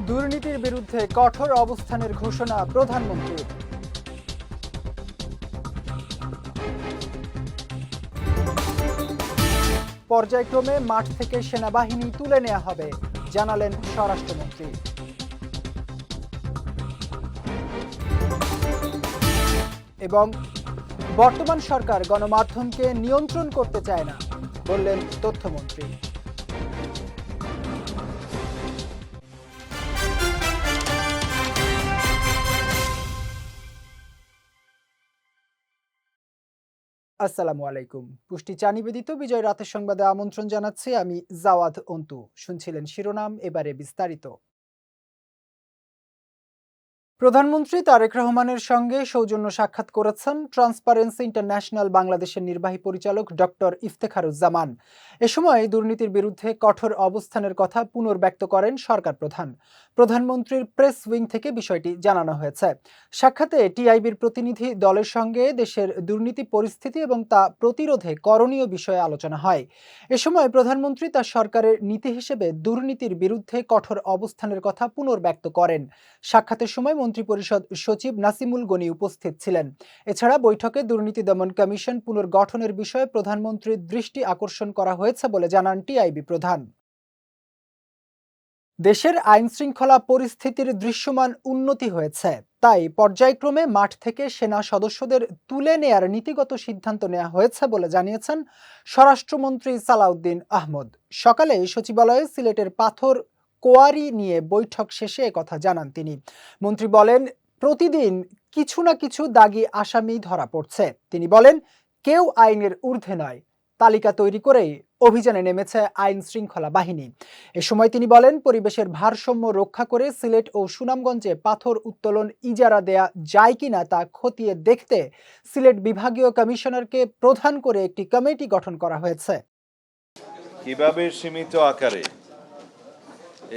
দুর্নীতির বিরুদ্ধে কঠোর অবস্থানের ঘোষণা প্রধানমন্ত্রীর। পর্যায়ক্রমে মাঠ থেকে সেনাবাহিনী তুলে নেওয়া হবে, জানালেন স্বরাষ্ট্রমন্ত্রী। এবং বর্তমান সরকার গণমাধ্যমকে নিয়ন্ত্রণ করতে চায় না, বললেন তথ্যমন্ত্রী। আসসালামু আলাইকুম। পুষ্টি চা নিবেদিত বিজয় রাতের সংবাদে আমন্ত্রণ জানাচ্ছি আমি জাওয়াদ অন্তু। শুনছিলেন শিরোনাম, এবারে বিস্তারিত। প্রধানমন্ত্রী তারেক রহমানের সঙ্গে সৌজন্য সাক্ষাৎ করেছেন ট্রান্সপারেন্সি ইন্টারন্যাশনাল বাংলাদেশের নির্বাহী পরিচালক ডক্টর ইফতেখারুজ্জামান। এ সময় দুর্নীতির বিরুদ্ধে কঠোর অবস্থানের কথা পুনর্ব্যক্ত করেন সরকার প্রধান। প্রধানমন্ত্রীর প্রেস উইং থেকে বিষয়টি জানানো হয়েছে। সাক্ষাতে টিআইবির প্রতিনিধি দলের সঙ্গে দেশের দুর্নীতি পরিস্থিতি এবং তা প্রতিরোধে করণীয় বিষয়ে আলোচনা হয়। এ সময় প্রধানমন্ত্রী তার সরকারের নীতি হিসেবে দুর্নীতির বিরুদ্ধে কঠোর অবস্থানের কথা পুনর্ব্যক্ত করেন। সাক্ষাতের সময় মন্ত্রিপরিষদ সচিব নাসিমুল গনি উপস্থিত ছিলেন। এছাড়া বৈঠকে দুর্নীতি দমন কমিশন পুনর্গঠনের বিষয়ে প্রধানমন্ত্রীর দৃষ্টি আকর্ষণ করা হয়েছে বলে জানান টিআইবি প্রধান। দেশের আইন শৃঙ্খলা পরিস্থিতির দৃশ্যমান উন্নতি হয়েছে, তাই পর্যায়ক্রমে মাঠ থেকে সেনা সদস্যদের তুলে নেয়ার নীতিগত সিদ্ধান্ত নেওয়া হয়েছে বলে জানিয়েছেন স্বরাষ্ট্রমন্ত্রী সালাউদ্দিন আহমদ। সকালে সচিবালয়ে সিলেটের পাথর কোয়ারি নিয়ে বৈঠক শেষে একথা জানান তিনি। মন্ত্রী বলেন, প্রতিদিন কিছু না কিছু দাগী আসামি ধরা পড়ছে। তিনি বলেন, কেউ আইনের ঊর্ধ্বে নয়। তালিকা তৈরি করেই অভিযানে নেমেছে আইন শৃঙ্খলা বাহিনী। এ সময় তিনি বলেন, পরিবেশের ভারসাম্য রক্ষা করে সিলেট ও সুনামগঞ্জে পাথর উত্তোলন ইজারা দেয়া যায় কিনা তা খতিয়ে দেখতে সিলেট বিভাগীয় কমিশনারকে প্রধান করে একটি কমিটি গঠন করা হয়েছে। কিভাবে সীমিত আকারে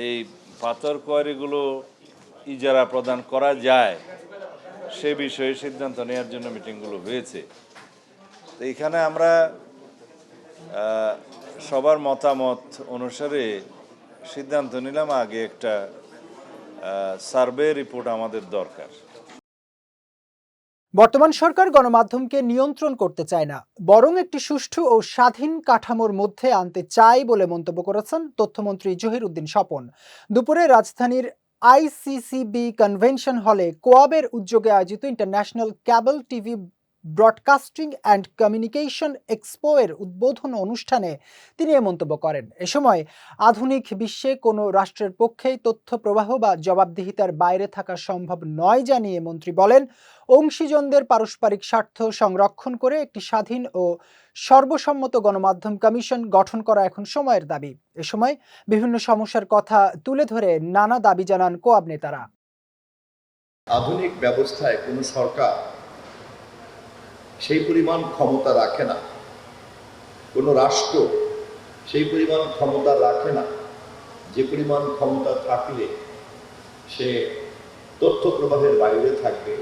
এই পাথর কোয়ারিগুলো ইজারা প্রদান করা যায় সে বিষয়ে সিদ্ধান্ত নেওয়ার জন্য মিটিংগুলো হয়েছে। তো এখানে আমরা সবার মতামত অনুসারে সিদ্ধান্ত নিলাম, আগে একটা সার্ভে রিপোর্ট আমাদের দরকার। বর্তমান সরকার গণমাধ্যমকে নিয়ন্ত্রণ করতে চায় না, বরং একটি সুষ্ঠু ও স্বাধীন কাঠামোর মধ্যে আনতে চায় বলে মন্তব্য করেছেন তথ্যমন্ত্রী জহিরউদ্দিন স্বপন। দুপুরে রাজধানীর আইসিসিবি কনভেনশন হলে কোয়াবের উদ্যোগে আয়োজিত international cable TV broadcasting and communication expo এর উদ্বোধন অনুষ্ঠানে তিনি এ মন্তব্য করেন। এ সময় আধুনিক বিশ্বে কোনো রাষ্ট্রের পক্ষেই তথ্য প্রবাহ বা জবাবদিহিতার বাইরে থাকা সম্ভব নয় জানিয়ে মন্ত্রী বলেন, অংশীজনদের পারস্পরিক স্বার্থ সংরক্ষণ করে একটি স্বাধীন ও সর্বসম্মত গণমাধ্যম কমিশন গঠন করা এখন সময়ের দাবি। এ সময় বিভিন্ন সমস্যার কথা তুলে ধরে নানা দাবি জানান কোয়াব নেতারা। আধুনিক ব্যবস্থায় কোনো সরকার সেই পরিমাণ ক্ষমতা রাখে না, কোনো রাষ্ট্র সেই পরিমাণ ক্ষমতা রাখে না যে পরিমাণ ক্ষমতা থাকলে সে তথ্য প্রবাহের বাইরে থাকবে,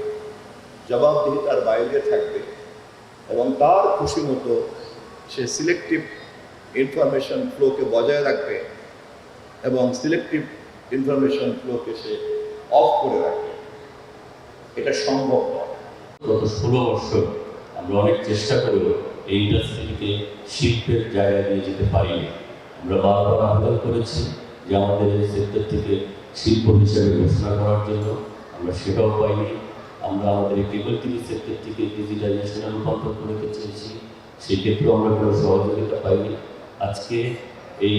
জবাবদিহিতার বাইরে থাকবে এবং তার খুশি মতো সে সিলেক্টিভ ইনফরমেশন ফ্লোকে বজায় রাখবে এবং সিলেক্টিভ ইনফরমেশন ফ্লোকে সে অফ করে রাখবে। এটা সম্ভব নয়। গত 16 বছর আমরা অনেক চেষ্টা করেও এই ইন্ডাস্ট্রিকে শিল্পের জায়গায় নিয়ে যেতে পারিনি। আমরা বারবার আবেদন করেছি যে আমাদের এই সেক্টর থেকে শিল্প হিসেবে ঘোষণা করার জন্য, আমরা সেটাও পাইনি। আমরা আমাদের এই কেবল টিভি সেক্টর থেকে ডিজিটাইজেশনে রূপান্তর করতে চেয়েছি, সেক্ষেত্রেও আমরা কোনো সহযোগিতা পাইনি। আজকে এই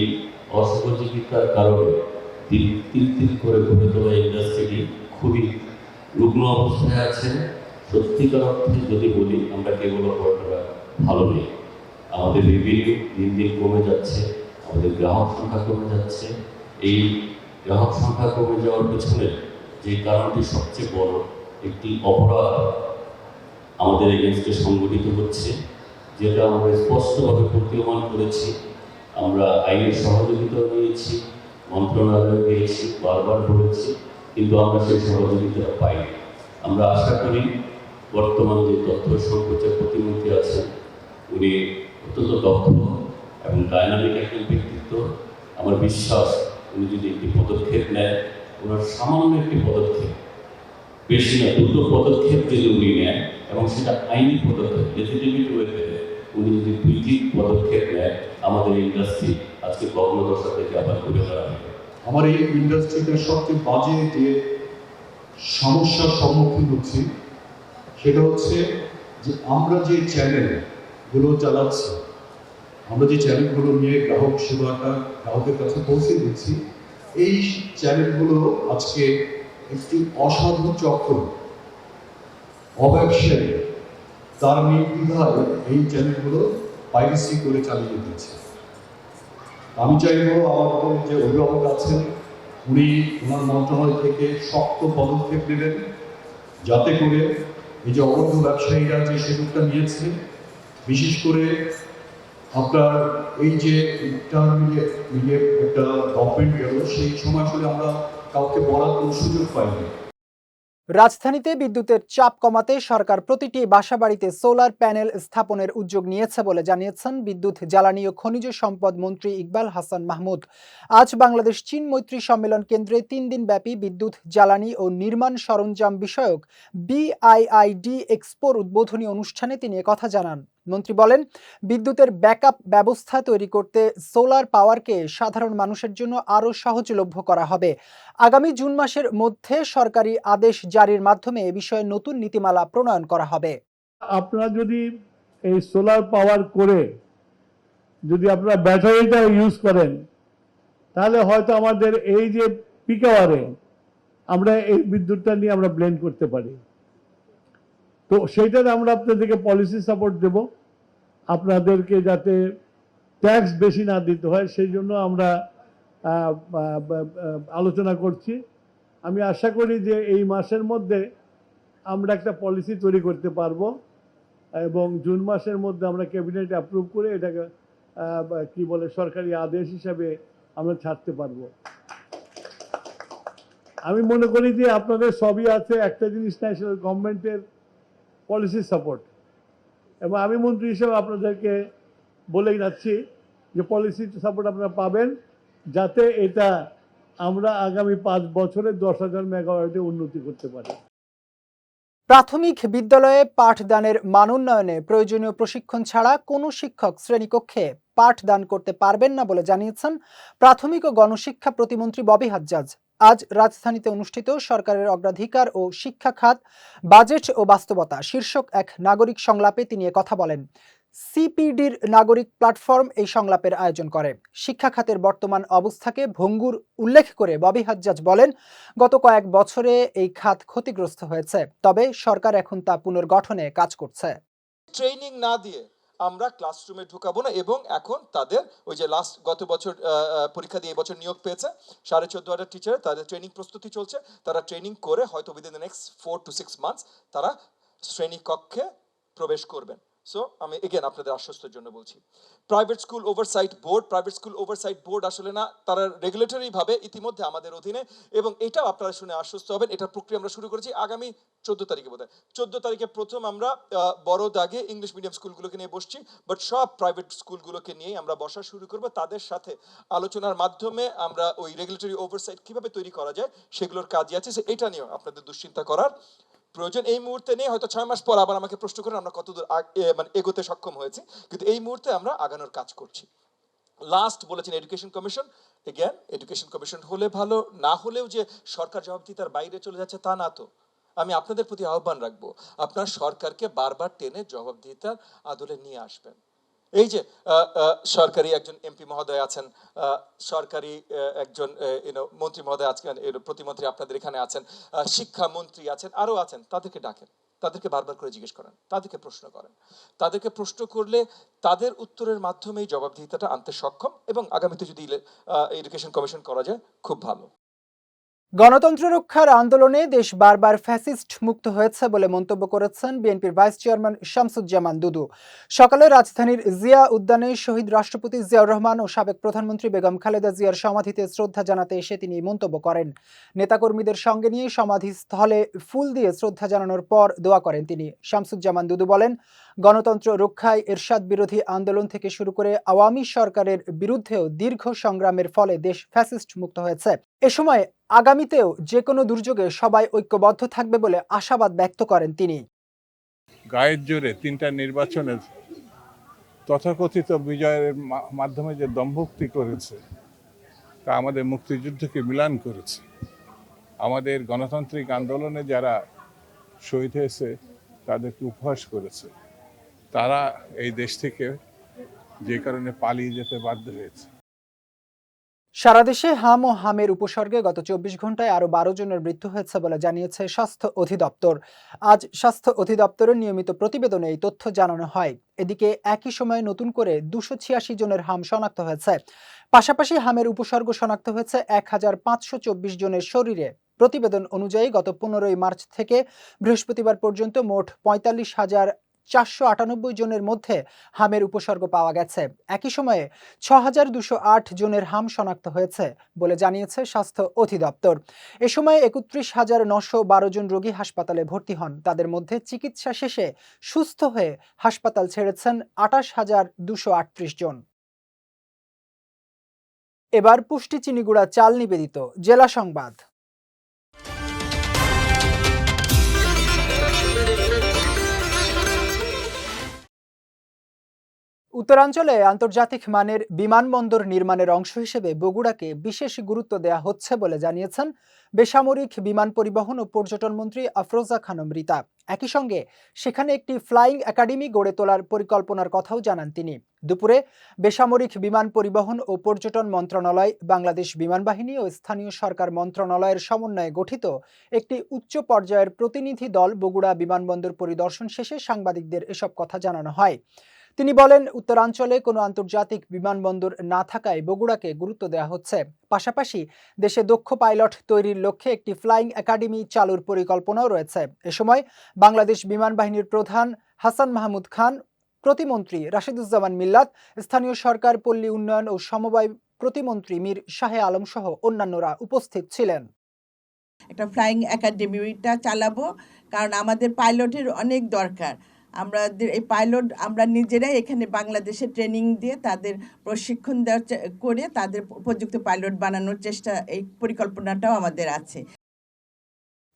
অসহযোগিতার কারণে তিল করে গড়ে তোলা ইন্ডাস্ট্রিটি খুবই রুগ্ন অবস্থায় আছে। সত্যিকার অর্থে যদি বলি, আমরা কেবল অপারেটররা ভালো নেই, আমাদের রেভিনিউ দিন দিন কমে যাচ্ছে, আমাদের গ্রাহক সংখ্যা কমে যাচ্ছে। এই গ্রাহক সংখ্যা কমে যাওয়ার পেছনে যে কারণটি সবচেয়ে বড়, একটি অপরাধ আমাদের এগেনস্টে সংগঠিত হচ্ছে, যেটা আমরা স্পষ্টভাবে প্রতীয়মান করেছি। আমরা আইনের সহযোগিতাও নিয়েছি, মন্ত্রণালয়ে গিয়েছি, বারবার বলেছি, কিন্তু আমরা সেই সহযোগিতা পাইনি। আমরা আশা করি বর্তমান যে তথ্য সম্প্রচার প্রতিমন্ত্রী আছেন, উনি অত্যন্ত দক্ষ এবং ডাইনামিক একজন ব্যক্তিত্ব। আমার বিশ্বাস উনি যদি একটি পদক্ষেপ নেয়, ওনার সামান্য একটি পদক্ষেপ, বেশি না দুটো পদক্ষেপ যদি উনি নেন এবং সেটা আইনি পদক্ষেপ লেজিটিমেট ওয়েতে উনি যদি দুইটি পদক্ষেপ নেন, আমাদের ইন্ডাস্ট্রি আজকে গগনদশা থেকে আবার ঘুরে দাঁড়াবে। আমার এই ইন্ডাস্ট্রিতে সবচেয়ে বাজে যে সমস্যার সম্মুখীন হচ্ছি সেটা হচ্ছে যে আমরা যে চ্যানেলগুলো চালাচ্ছি, আমরা যে চ্যানেলগুলো নিয়ে গ্রাহক সেবাটা গ্রাহকের কাছে পৌঁছে দিচ্ছি, এই চ্যানেলগুলো আজকে একটি অসাধু চক্র, অব্যবসায়ী, তার নির্দ্বিধায় এই চ্যানেলগুলো পাইরেসি করে চালিয়ে দিচ্ছে। আমি চাইব আমাদের যে অভিভাবক আছেন উনি ওনার মন্ত্রণালয় থেকে শক্ত পদক্ষেপ নেবেন, যাতে করে এই যে অবৈধ ব্যবসায়ীরা যে সুযোগটা নিয়েছে, বিশেষ করে আপনার এই যে ইন্টারমিডিয়েট একটা গভর্নমেন্ট গেল, সেই সময় আসলে আমরা কাউকে বলার কোনো সুযোগ পাইনি। রাজধানীতে বিদ্যুতের চাপ কমাতে সরকার প্রতিটি বাসাবাড়িতে সোলার প্যানেল স্থাপনের উদ্যোগ নিয়েছে বলে জানিয়েছেন বিদ্যুৎ, জ্বালানি ও খনিজ সম্পদ মন্ত্রী ইকবাল হাসান মাহমুদ। আজ বাংলাদেশ চীন মৈত্রী সম্মেলন কেন্দ্রে 3 দিনব্যাপী বিদ্যুৎ, জ্বালানি ও নির্মাণ সরঞ্জাম বিষয়ক BIID এক্সপোর উদ্বোধনী অনুষ্ঠানে তিনি একথা জানান। মন্ত্রী বলেন, বিদ্যুতের ব্যাকআপ ব্যবস্থা তৈরি করতে সোলার পাওয়ারকে সাধারণ মানুষের জন্য আরও সহজলভ্য করা হবে। আগামী জুন মাসের মধ্যে সরকারি আদেশ জারির মাধ্যমে এ বিষয়ে নতুন নীতিমালা প্রণয়ন করা হবে। আপনারা যদি এই সোলার পাওয়ার করে যদি আপনারা ব্যাটারিটা ইউজ করেন, তাহলে হয়তো আমাদের এই যে পিক আওয়ারে আমরা এই বিদ্যুৎটা নিয়ে আমরা ব্লেন্ড করতে পারি। তো সেইটাতে আমরা আপনাদেরকে পলিসি সাপোর্ট দেব, আপনাদেরকে যাতে ট্যাক্স বেশি না দিতে হয় সেই জন্য আমরা আলোচনা করছি। আমি আশা করি যে এই মাসের মধ্যে আমরা একটা পলিসি তৈরি করতে পারবো এবং জুন মাসের মধ্যে আমরা ক্যাবিনেট অ্যাপ্রুভ করে এটাকে কি বলে সরকারি আদেশ হিসাবে আমরা ছাড়তে পারবো। আমি মনে করি যে আপনাদের সবই আছে, একটা জিনিস নাই, সেটা গভর্নমেন্টের পলিসি সাপোর্ট। এবং আমি মন্ত্রী হিসেবে আপনাদেরকে বলেই যাচ্ছি যে পলিসি সাপোর্ট আপনারা পাবেন, যাতে এটা আমরা আগামী 5 বছরে 10,000 মেগাওয়াটে উন্নতি করতে পারি। প্রাথমিক বিদ্যালয়ে পাঠদানের মানোন্নয়নে প্রয়োজনীয় প্রশিক্ষণ ছাড়া কোনো শিক্ষক শ্রেণীকক্ষে পাঠদান করতে পারবেন না বলে জানিয়েছেন প্রাথমিক ও গণশিক্ষা প্রতিমন্ত্রী ববি হাজ্জাজ। আজ রাজধানীতে অনুষ্ঠিত সরকারের অগ্রাধিকার ও শিক্ষা খাত, বাজেট ও বাস্তবতা শীর্ষক এক নাগরিক সংলাপে তিনি কথা বলেন। সিপিডির নাগরিক প্ল্যাটফর্ম এই সংলাপের আয়োজন করে। শিক্ষা খাতের বর্তমান অবস্থাকে ভঙ্গুর উল্লেখ করে ববি হাজ্জাজ বলেন, গত কয়েক বছরে এই খাত ক্ষতিগ্রস্ত হয়েছে, তবে সরকার এখন তা পুনর্গঠনে কাজ করছে। ট্রেনিং না দিয়ে আমরা ক্লাসরুমে ঢুকাবো না, এবং এখন তাদের ওই যে গত বছর পরীক্ষা দিয়ে এবছর নিয়োগ পেয়েছে 14,500 টিচার, তাদের ট্রেনিং প্রস্তুতি চলছে। তারা ট্রেনিং করে হয়তো within the next 4 to 6 months তারা শ্রেণীকক্ষে প্রবেশ করবেন। সো আমি এগেন আপনাদের আশ্বস্তের জন্য বলছি, প্রাইভেট স্কুল ওভারসাইট বোর্ড আসলে না, তারা রেগুলেটরি ভাবে ইতিমধ্যে আমাদের অধীনে, এবং এটাও আপনারা শুনে আশ্বস্ত হবেন। এটার প্রক্রিয়া আমরা শুরু করেছি আগামী 14 তারিখে, বোধহয় 14 তারিখে প্রথম আমরা বড় দাগে ইংলিশ মিডিয়াম স্কুলগুলোকে নিয়ে বসছি, বাট সব প্রাইভেট স্কুলগুলোকে নিয়ে আমরা বসা শুরু করব। তাদের সাথে আলোচনার মাধ্যমে আমরা ওই রেগুলেটরি ওভারসাইট কিভাবে তৈরি করা যায় সেগুলোর কাজই আছে। এটা নিয়েও আপনাদের দুশ্চিন্তা করার প্রয়োজন এই মুহূর্তে নেই। হয়তো 6 মাস পর আবার আমাকে প্রশ্ন করেন আমরা কতদূর মানে এগোতে সক্ষম হয়েছি, কিন্তু এই মুহূর্তে আমরা আগানোর কাজ করছি। লাস্ট বলেছেন education commission, again education commission হলে ভালো, না হলেও যে সরকার জবাবদিহিতার বাইরে চলে যাচ্ছে তা না। তো আমি আপনাদের প্রতি আহ্বান রাখবো, আপনার সরকারকে বারবার টেনে জবাবদিহিতার আদলে নিয়ে আসবেন। এই যে সরকারি একজন এমপি মহোদয় আছেন, সরকারি একজন মন্ত্রী মহোদয় আছেন, প্রতিমন্ত্রী আপনাদের এখানে আছেন, শিক্ষা মন্ত্রী আছেন, আরো আছেন, তাদেরকে ডাকেন, তাদেরকে বারবার করে জিজ্ঞেস করেন, তাদেরকে প্রশ্ন করেন। তাদেরকে প্রশ্ন করলে তাদের উত্তরের মাধ্যমেই জবাবদিহিতাটা আনতে সক্ষম, এবং আগামীতে যদি এডুকেশন কমিশন করা যায় খুব ভালো। গণতন্ত্র রক্ষার আন্দোলনে দেশ বারবার ফ্যাসিস্ট মুক্ত হয়েছে বলে মন্তব্য করেছেন বিএনপির ভাইস চেয়ারম্যান শামসুজ্জামান দুদু। সকালে রাজধানীর জিয়া উদ্যানে শহীদ রাষ্ট্রপতি জিয়াউর রহমান ও সাবেক প্রধানমন্ত্রী বেগম খালেদা জিয়ার সমাধিতে শ্রদ্ধা জানাতে এসে তিনি মন্তব্য করেন। নেতাকর্মীদের সঙ্গে নিয়ে সমাধিস্থলে ফুল দিয়ে শ্রদ্ধা জানানোর পর দোয়া করেন তিনি। শামসুজ্জামান দুদু বলেন, গণতন্ত্র রক্ষায় এরশাদ বিরোধী আন্দোলন থেকে শুরু করে আওয়ামী সরকারের বিরুদ্ধেও দীর্ঘ সংগ্রামের ফলে দেশ ফ্যাসিস্ট মুক্ত হয়েছে। এ সময় আগামীতেও যে কোনো দুর্যোগে সবাই ঐক্যবদ্ধ থাকবে বলে আশাবাদ ব্যক্ত করেন তিনি। গায়ের জোরে 3টা নির্বাচনের তথাকথিত বিজয়ের মাধ্যমে যে দম্ভক্তি করেছে তা আমাদের মুক্তিযুদ্ধকে ম্লান করেছে। আমাদের গণতান্ত্রিক আন্দোলনে যারা শহীদ হয়েছে তাদেরকে উপহাস করেছে। তারা এই দেশ থেকে যে কারণে পালিয়ে যেতে বাধ্য হয়েছে। সারা দেশে হাম ও হামের উপসর্গে গত 24 ঘন্টায় আরো 12 জনের মৃত্যু হয়েছে বলে জানিয়েছে স্বাস্থ্য অধিদপ্তর। আজ স্বাস্থ্য অধিদপ্তরের নিয়মিত প্রতিবেদনে এই তথ্য জানানো হয়। এদিকে একই সময়ে নতুন করে 286 জনের হাম শনাক্ত হয়েছে। পাশাপাশি হামের উপসর্গ শনাক্ত হয়েছে 1524 জনের শরীরে। প্রতিবেদন অনুযায়ী গত 15 মার্চ থেকে বৃহস্পতিবার পর্যন্ত মোট 45,498 জনের মধ্যে হামের উপসর্গ পাওয়া গেছে। একই সময়ে 6,208 জনের হাম শনাক্ত হয়েছে বলে জানিয়েছে স্বাস্থ্য অধিদপ্তর। এ সময় 31,912 জন রোগী হাসপাতালে ভর্তি হন। তাদের মধ্যে চিকিৎসা শেষে সুস্থ হয়ে হাসপাতাল ছেড়েছেন 28,238 জন। এবার পুষ্টি চিনিগুড়া চাল নিবেদিত জেলা সংবাদ। উত্তরাঞ্চলে আন্তর্জাতিক মানের বিমানবন্দর নির্মাণের অংশ হিসেবে বগুড়াকে বিশেষ গুরুত্ব দেওয়া হচ্ছে বলে জানিয়েছেন বেসামরিক বিমান পরিবহন ও পর্যটন মন্ত্রী আফরোজা খানম রিতা। একই সঙ্গে সেখানে একটি ফ্লাইং একাডেমি গড়ে তোলার পরিকল্পনার কথাও জানান তিনি। দুপুরে বেসামরিক বিমান পরিবহন ও পর্যটন মন্ত্রণালয়, বাংলাদেশ বিমান বাহিনী ও স্থানীয় সরকার মন্ত্রণালয়ের সমন্বয়ে গঠিত একটি উচ্চ পর্যায়ের প্রতিনিধি দল বগুড়া বিমানবন্দর পরিদর্শন শেষে সাংবাদিকদের এসব কথা জানানো হয়। তিনি বলেন, উত্তরাঞ্চলে কোনো আন্তর্জাতিক বিমানবন্দর না থাকায় বগুড়াকে গুরুত্ব দেওয়া হচ্ছে। পাশাপাশি দেশে দক্ষ পাইলট তৈরির লক্ষ্যে একটি ফ্লাইং একাডেমি চালুর পরিকল্পনাও রয়েছে। এ সময় বাংলাদেশ বিমান বাহিনীর প্রধান হাসান মাহমুদ খান, প্রতিমন্ত্রী রাশিদুজ্জামান মিল্লাত, স্থানীয় সরকার, পল্লী উন্নয়ন ও সমবায় প্রতিমন্ত্রী মীর শাহে আলম সহ অন্যান্যরা উপস্থিত ছিলেন। একটা ফ্লাইং একাডেমিটা চালাবো, কারণ আমাদের পাইলটের অনেক দরকার। আমাদের এই পাইলট আমরা নিজেরাই এখানে বাংলাদেশে ট্রেনিং দিয়ে তাদের প্রশিক্ষণ করে তাদের উপযুক্ত পাইলট বানানোর চেষ্টা, এই পরিকল্পনাটাও আমাদের আছে।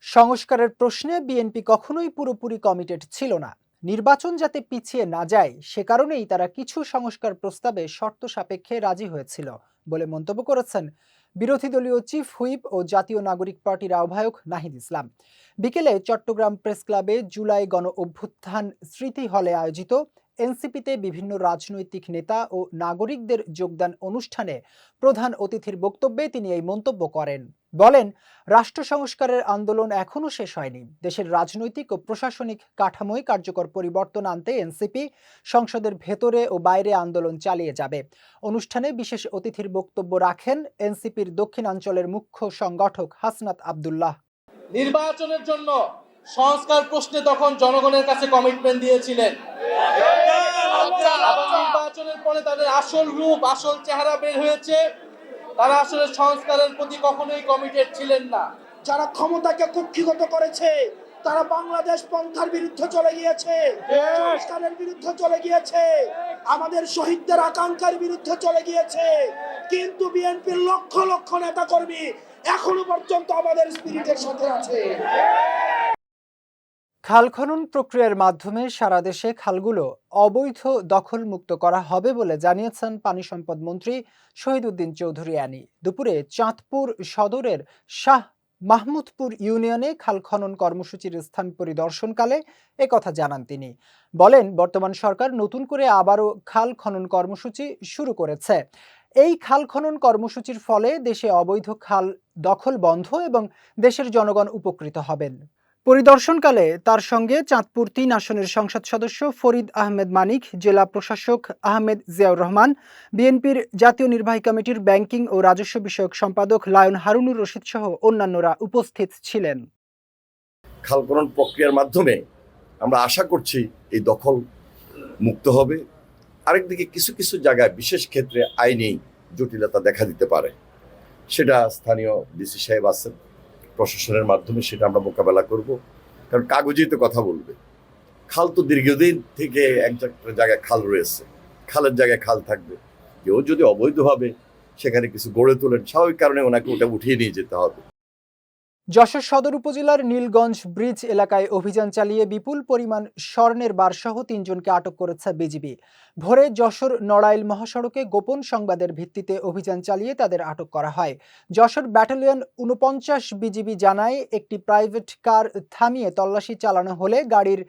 সংস্কারের প্রশ্নে বিএনপি কখনোই পুরোপুরি কমিটেড ছিল না। নির্বাচন যাতে পিছিয়ে না যায় সে কারণেই তারা কিছু সংস্কার প্রস্তাবে শর্ত সাপেক্ষে রাজি হয়েছিল বলে মন্তব্য করেছেন বিরোধী দলীয় চিফ হুইপ ও জাতীয় নাগরিক পার্টির আহ্বায়ক নাহিদ ইসলাম। বিকেলে চট্টগ্রাম প্রেস ক্লাবে জুলাই গণ অভ্যুত্থান স্মৃতি হলে আয়োজিত এনসিপিতে বিভিন্ন রাজনৈতিক নেতা ও নাগরিকদের যোগদান অনুষ্ঠানে প্রধান অতিথির বক্তব্যে তিনি এই মন্তব্য করেন। বলেন, রাষ্ট্র সংস্কারের আন্দোলন এখনও শেষ হয়নি। দেশের রাজনৈতিক ও প্রশাসনিক কাঠামোয় কার্যকর পরিবর্তন আনতে এনসিপি সংসদের ভেতরে ও বাইরে আন্দোলন চালিয়ে যাবে। অনুষ্ঠানে বিশেষ অতিথির বক্তব্য রাখেন এনসিপির দক্ষিণাঞ্চলের মুখ্য সংগঠক হাসনাত আব্দুল্লাহ। নির্বাচনের জন্য সংস্কার প্রশ্নে তখন জনগণের কাছে কমিটমেন্ট দিয়েছিলেন। নির্বাচনের পরে তাদের আসল রূপ, আসল চেহারা বের হয়েছে। তারা আসলে সংস্কারের প্রতি কখনোই কমিটেড ছিলেন না। যারা ক্ষমতাকে কুক্ষিগত করেছে তারা বাংলাদেশ পন্থার বিরুদ্ধে চলে গিয়েছে, সংস্কারের বিরুদ্ধে চলে গিয়েছে, আমাদের শহীদদের আকাঙ্ক্ষার বিরুদ্ধে চলে গিয়েছে। কিন্তু বিএনপির লক্ষ লক্ষ নেতা কর্মী এখনো পর্যন্ত আমাদের স্পিরিটের সাথে আছে। খাল খনন প্রক্রিয়ার মাধ্যমে সারা দেশে খালগুলো অবৈধ দখল মুক্ত করা হবে বলে জানিয়েছেন পানি সম্পদ মন্ত্রী শহীদউদ্দিন চৌধুরী আনি। দুপুরে চাঁদপুর সদরের শাহ মাহমুদপুর ইউনিয়নে খাল খনন কর্মসূচির স্থান পরিদর্শনকালে একথা জানান তিনি। বলেন, বর্তমান সরকার নতুন করে আবারও খাল খনন কর্মসূচি শুরু করেছে। এই খাল খনন কর্মসূচির ফলে দেশে অবৈধ খাল দখল বন্ধ এবং দেশের জনগণ উপকৃত হবেন। পরিদর্শনকালে তার সঙ্গে চাঁদপুর ৩ আসনের সংসদ সদস্য ফরিদ আহমেদ মানিক, জেলা প্রশাসক আহমেদ জিয়াউর রহমান, বিএনপির জাতীয় নির্বাহী কমিটির ব্যাংকিং ও রাজস্ব বিষয়ক সম্পাদক লায়ন হারুনুর রশিদ সহ অন্যান্যরা উপস্থিত ছিলেন। খাল খনন প্রক্রিয়ার মাধ্যমে আমরা আশা করছি এই দখল মুক্ত হবে। আরেকদিকে কিছু কিছু জায়গায় বিশেষ ক্ষেত্রে আইনি জটিলতা দেখা দিতে পারে, সেটা স্থানীয় ডিসি সাহেব আছেন, প্রশাসনের মাধ্যমে সেটা আমরা মোকাবেলা করব। কারণ কাগজেই তো কথা বলবে, খাল তো দীর্ঘদিন থেকে একটা জায়গায় খাল রয়েছে, খালের জায়গায় খাল থাকবে। কেউ যদি অবৈধভাবে সেখানে কিছু গড়ে তোলেন, স্বাভাবিক কারণে ওনাকে ওটা উঠিয়ে নিয়ে যেতে হবে। যশোর সদর উপজেলার নীলগঞ্জ ব্রিজ এলাকায় অভিযান চালিয়ে বিপুল পরিমাণ স্বর্ণের বারসহ ৩ জনকে আটক করেছে বিজিবি। ভোরে যশোর নড়াইল মহাসড়কে গোপন সংবাদের ভিত্তিতে অভিযান চালিয়ে তাদের আটক করা হয়। যশোর ব্যাটালিয়ন ৪৯ বিজিবি জানায়, একটি প্রাইভেট কার থামিয়ে তল্লাশি চালানো হলে গাড়ির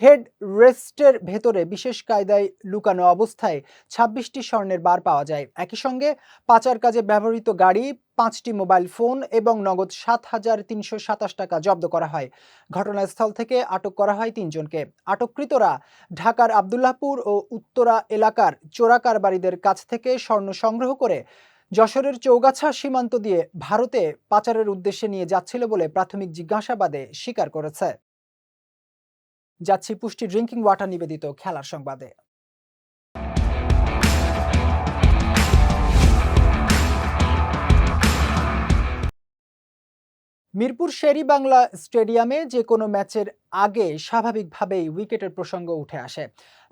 হেড রেস্টের ভেতরে বিশেষ কায়দায় লুকানো অবস্থায় ২৬টি স্বর্ণের বার পাওয়া যায়। একই সঙ্গে পাচার কাজে ব্যবহৃত গাড়ি, ৫টি মোবাইল ফোন এবং নগদ ৭,৩২৭ টাকা জব্দ করা হয়। ঘটনাস্থল থেকে আটক করা হয় ৩ জনকে। আটককৃতরা ঢাকার আব্দুল্লাহপুর ও উত্তরা এলাকার চোরা কারবারিদের কাছ থেকে স্বর্ণ সংগ্রহ করে যশোরের চৌগাছা সীমান্ত দিয়ে ভারতে পাচারের উদ্দেশ্যে নিয়ে যাচ্ছিল বলে প্রাথমিক জিজ্ঞাসাবাদে স্বীকার করেছে। যাচ্ছি পুষ্টি ড্রিঙ্কিং ওয়াটার নিবেদিত খেলার সংবাদে। মিরপুর শেরি বাংলা স্টেডিয়ামে যে কোনো ম্যাচের আগে স্বাভাবিকভাবেই উইকেটের প্রসঙ্গ উঠে আসে।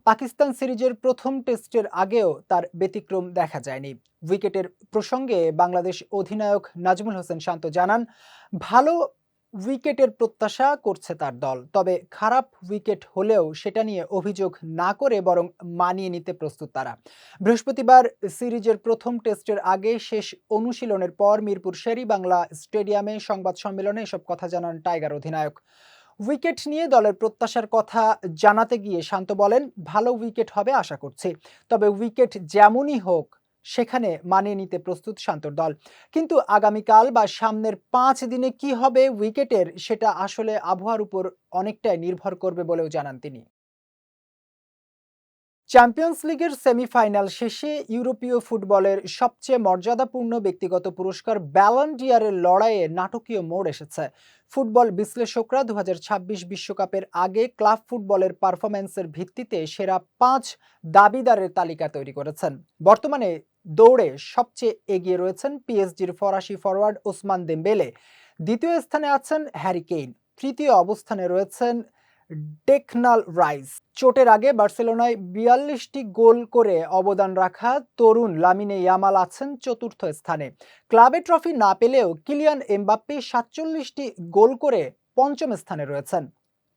পাকিস্তান সিরিজের প্রথম টেস্টের আগেও তার ব্যতিক্রম দেখা যায়নি। উইকেটের প্রসঙ্গে বাংলাদেশ অধিনায়ক নাজমুল হোসেন শান্ত জানান, ভালো উইকেটের প্রত্যাশা করছে তার দল, তবে খারাপ উইকেট হলেও সেটা নিয়ে অভিযোগ না করে বরং মানিয়ে নিতে প্রস্তুত তারা। বৃহস্পতিবার সিরিজের প্রথম টেস্টের আগে শেষ অনুশীলনের পর মিরপুর শেরি বাংলা স্টেডিয়ামে সংবাদ সম্মেলনে এসব কথা জানান টাইগার অধিনায়ক। উইকেট নিয়ে দলের প্রত্যাশার কথা জানাতে গিয়ে শান্ত বলেন, ভালো উইকেট হবে আশা করছি, তবে উইকেট যেমনই হোক সেখানে মানিয়ে নিতে প্রস্তুত শান্তর দল। কিন্তু আগামীকাল বা সামনের 5 দিনে কি হবে উইকেটের, সেটা আসলে আবহাওয়ার উপর অনেকটাই নির্ভর করবে বলেও জানান তিনি। চ্যাম্পিয়ন্স লিগের সেমিফাইনাল শেষে ইউরোপীয় ফুটবলের সবচেয়ে মর্যাদাপূর্ণ ব্যক্তিগত পুরস্কার ব্যালন ডি'অরের লড়াইয়ে নাটকীয় মোড় এসেছে। ফুটবল বিশ্লেষকরা 2026 বিশ্বকাপের আগে ক্লাব ফুটবলের পারফরম্যান্সের ভিত্তিতে সেরা 5 দাবিদারের তালিকা তৈরি করেছেন। বর্তমানে দৌড়ে সবচেয়ে এগিয়ে রয়েছেন পিএসজির ফরাসি ফরওয়ার্ড ওসমান দেমবেলে, দ্বিতীয় স্থানে আছেন হ্যারি কেইন, তৃতীয় অবস্থানে রয়েছেন ডেকনাল রাইস। চোটের আগে বার্সেলোনায় 42টি গোল করে অবদান রাখা তরুণ লামিনে ইয়ামাল আছেন চতুর্থ স্থানে। ক্লাবে ট্রফি না পেলেও কিলিয়ান এমবাপ্পে 47টি গোল করে পঞ্চম স্থানে রয়েছেন।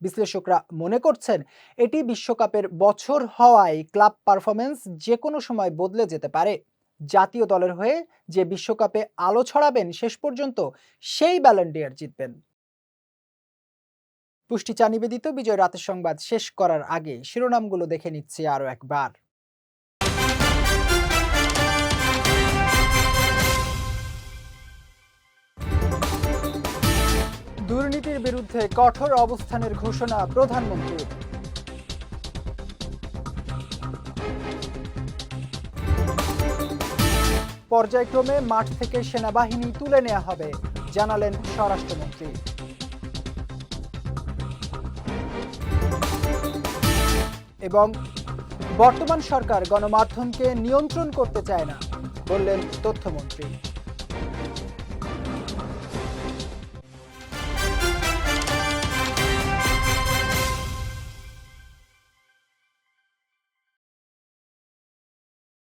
বিশ্লেষকরা মনে করছেন, এটি বিশ্বকাপের বছর হওয়ায় ক্লাব পারফরম্যান্স যে কোনো সময় বদলে যেতে পারে। জাতীয় দলের হয়ে যে বিশ্বকাপে আলো ছড়াবেন শেষ পর্যন্ত সেই ব্যালন ডি'অর জিতবেন। পুষ্টি চা নিবেদিত বিজয় রাতের সংবাদ শেষ করার আগে শিরোনামগুলো দেখে নিচ্ছি আরো একবার। দুর্নীতির বিরুদ্ধে কঠোর অবস্থানের ঘোষণা প্রধানমন্ত্রীর। পর্যায়ক্রমে মাঠ থেকে সেনাবাহিনী তুলে নেওয়া হবে, জানালেন স্বরাষ্ট্রমন্ত্রী। এবং বর্তমান সরকার গণমাধ্যমকে নিয়ন্ত্রণ করতে চায় না, বললেন তথ্যমন্ত্রী।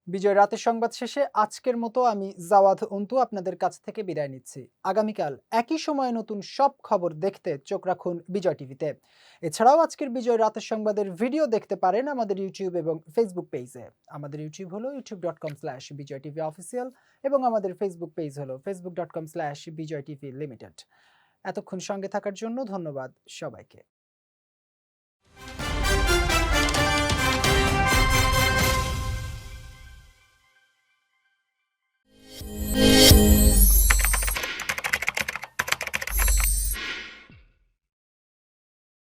বিজয় রাতের সংবাদ শেষে আজকের মতো আমি জাওয়াদ অন্তু আপনাদের কাছ থেকে বিদায় নিচ্ছি। আগামীকাল একই সময়ে নতুন সব খবর দেখতে চোখ রাখুন বিজয় টিভিতে। এছাড়াও আজকের বিজয় রাতের সংবাদের ভিডিও দেখতে পারেন আমাদের ইউটিউব এবং ফেসবুক পেজে। আমাদের ইউটিউব হলো youtube.com/BJTVOfficial এবং আমাদের ফেসবুক পেজ হলো facebook.com/BJTVLimited। এতক্ষণ সঙ্গে থাকার জন্য ধন্যবাদ সবাইকে।